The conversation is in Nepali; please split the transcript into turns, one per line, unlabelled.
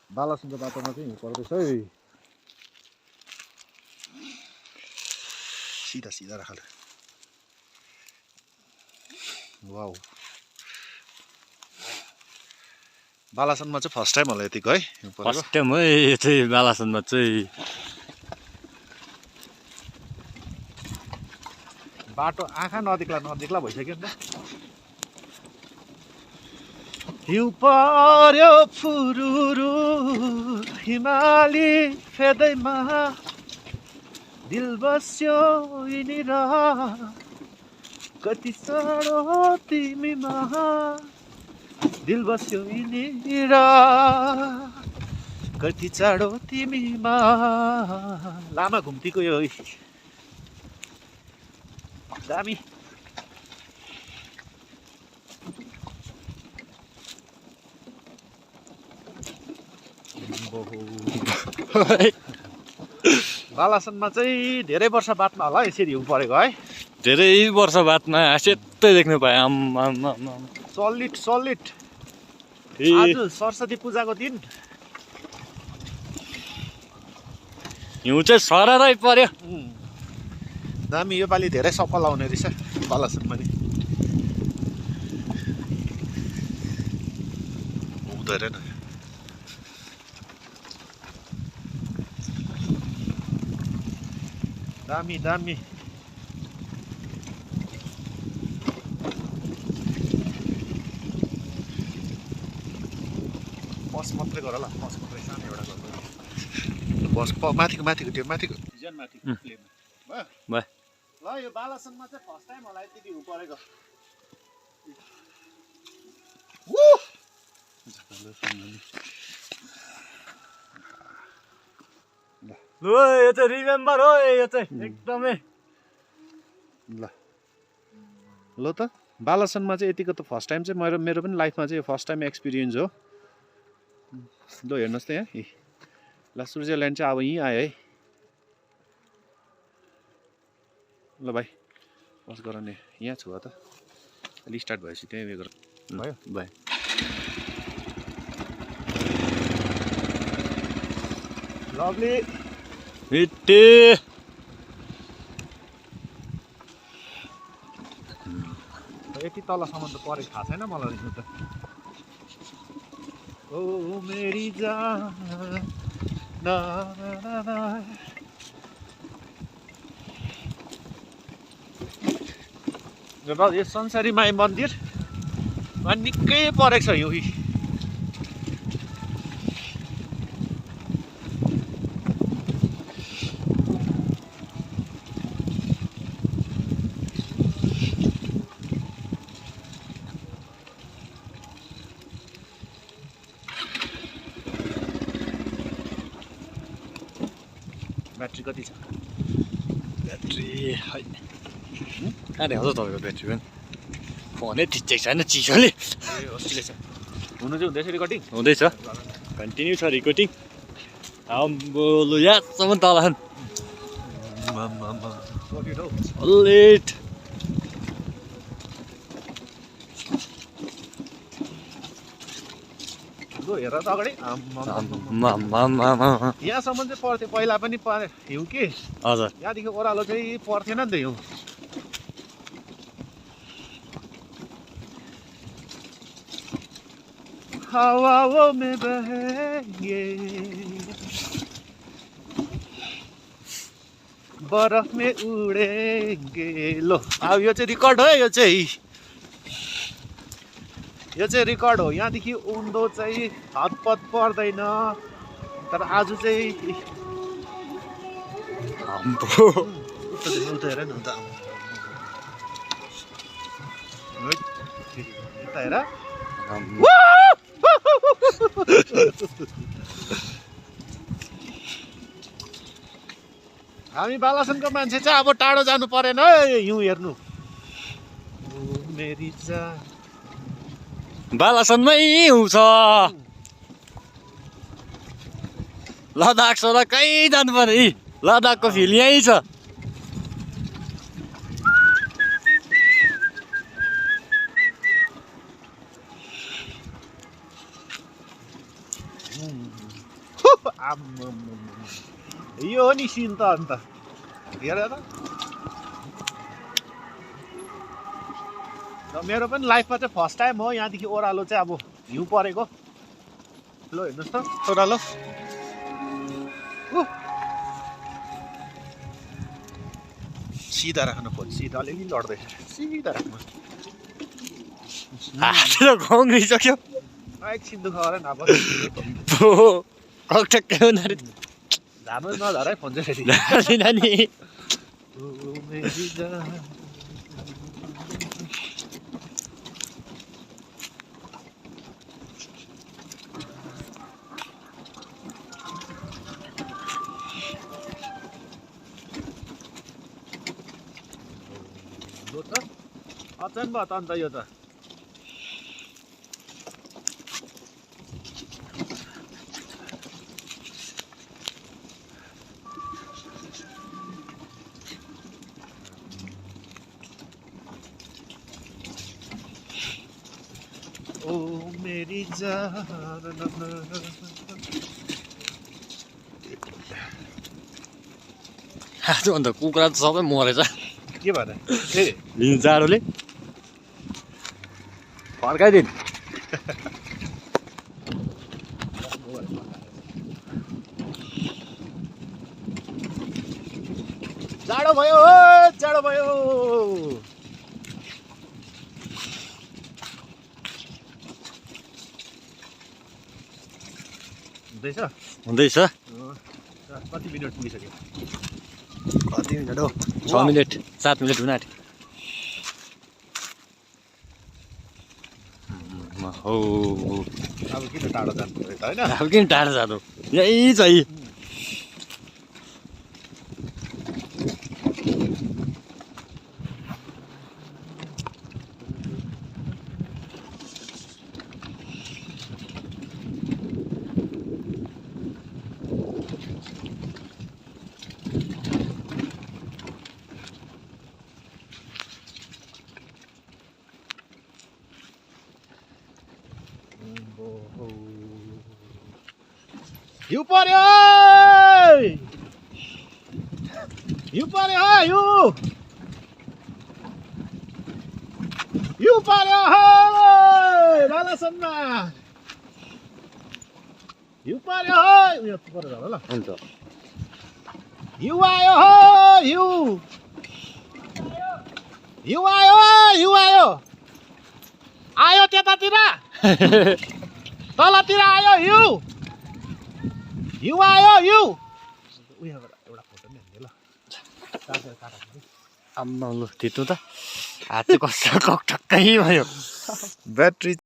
बालासनको बाटोमा चाहिँ हिउँ पर्दैछ है। सिधा सिधा राख। वाउ, बालासनमा चाहिँ फर्स्ट टाइम होला यतिको है।
फर्स्ट टाइम है यो चाहिँ बालासनमा चाहिँ।
बाटो आँखा नदेख्ला भइसक्यो नि त। हिउँ पर्यो फुरुरु हिमाली फेदैमा, दिल बस्यो यिनीर कति साह्रो तिमीमा, दिल बस्यो यिनीर कति चाँडो तिमीमा। लामा घुम्तीको यो दामी। बालासनमा चाहिँ धेरै वर्ष बादमा होला यसरी हिउँ परेको है।
धेरै वर्ष बादमा सेतै देख्नु पाएँ।
Solid solid. आज सरस्वती पूजाको दिन
हिउँ चाहिँ सररै पर्यो।
दामी। योपालि धेरै सफल आउने रहेछ बालासनमा नि। हुँदैन दामी दामी। बस मात्रै गर ल, बस मात्रै सानो एउटा गर। बस माथिको त्यो माथिको डिजाइन माथिको प्लेनमा
भयो।
ल यो बालासनमा चाहिँ फर्स्ट टाइम होला यति हिउँ परेको।
ल यो चाहिँ रिमेम्बर हो, यो चाहिँ एकदमै।
ल त बालासनमा चाहिँ यतिको त फर्स्ट टाइम चाहिँ मेरो पनि लाइफमा चाहिँ फर्स्ट टाइम एक्सपिरियन्स हो। ल हेर्नुहोस् त यहाँ ल स्विजरल्यान्ड चाहिँ अब यहीँ आयो है। ल भाइ बस गर नि, यहाँ छु त अलि स्टार्ट भएपछि त्यहीँ उयो गर। भयो
भयो।
लभली।
यति
यति तलसम्म त परेको थाहा छैन मलाई त। ओ मेरी जान ना ना ना। यो संसारी माई मन्दिरमा निकै परेको छ हिउँ। ब्याट्री कति छ?
ब्याट्री होइन कहाँ देखाउँछ तपाईँको ब्याट्री पनि? फोनै ठिकै छैन चिसोले।
हुनु चाहिँ हुँदैछ रिकर्डिङ?
हुँदैछ, कन्टिन्यू छ रिकर्डिङ। आम्बो यहाँसम्म तल लेट।
हेर त अगाडि यहाँसम्म चाहिँ पर्थ्यो पहिला पनि हिउँ कि।
हजुर
यहाँदेखि ओह्रालो चाहिँ पर्थेन नि त हिउँ। हवाओं में बहेंगे बरफ में उडेंगे। लो अब यो चाहिँ रिकर्ड हो, यो चाहिँ रिकर्ड हो। यहाँदेखि उँधो चाहिँ हतपत पर्दैन, तर आज चाहिँ हेर न त हेर। हामी बालासनको मान्छे चाहिँ अब टाढो जानु परेन है हिउँ हेर्नु। मेरी जान
बालासनमै हिउँ छ। लद्दाख सदा कहीँ जानु पर्यो। लद्दाखको फिल यहीँ छ।
यो हो नि सिन त अन्त हेर त मेरो पनि लाइफमा चाहिँ फर्स्ट टाइम हो यहाँदेखि ओह्रालो चाहिँ अब हिउँ परेको ल हेर्नुहोस् त ओह्रालो सिधा राख्नु पर्छ सिधा अलिअलि लड्दैछ सिधा राख्नु
हातले घोङ्रिसक्यो
एकछिन दुःख गरेन अब झार्नु नझार है फोन चाहिँ
नानी
अचन भयो त अन्त यो त ओ मेरी जान
आज अन्त कुखुरा त सबै मरेछ
के भएर
जाडोले फर्काइदिन
जाडो भयो जाडो भयो
हुँदैछ
कति मिनट पुगिसक्यो
कति मिनट हो 6 मिनट 7 मिनट हुन आँट्यो हो
अब किन टाढो जानु पर्यो त होइन
अब किन टाढो जानु यही चाहिँ
हिउँ पर्यो हिउँ पर्यो हिउँ पर्यो बालासनमा हिउँ पर्यो उयो परेर होला ल
हुन्छ
हिउँ आयो हिउँ हिउँ आयो हिउँ आयो आयो त्यतातिर तलतिर आयो हिउँ हिउँ आयो हिउँ उयोबाट एउटा फोटो नि हान्ने ल
आम्मा लु थिच्नु त हात चाहिँ कस्तो ककटक्कै भयो
ब्याट्री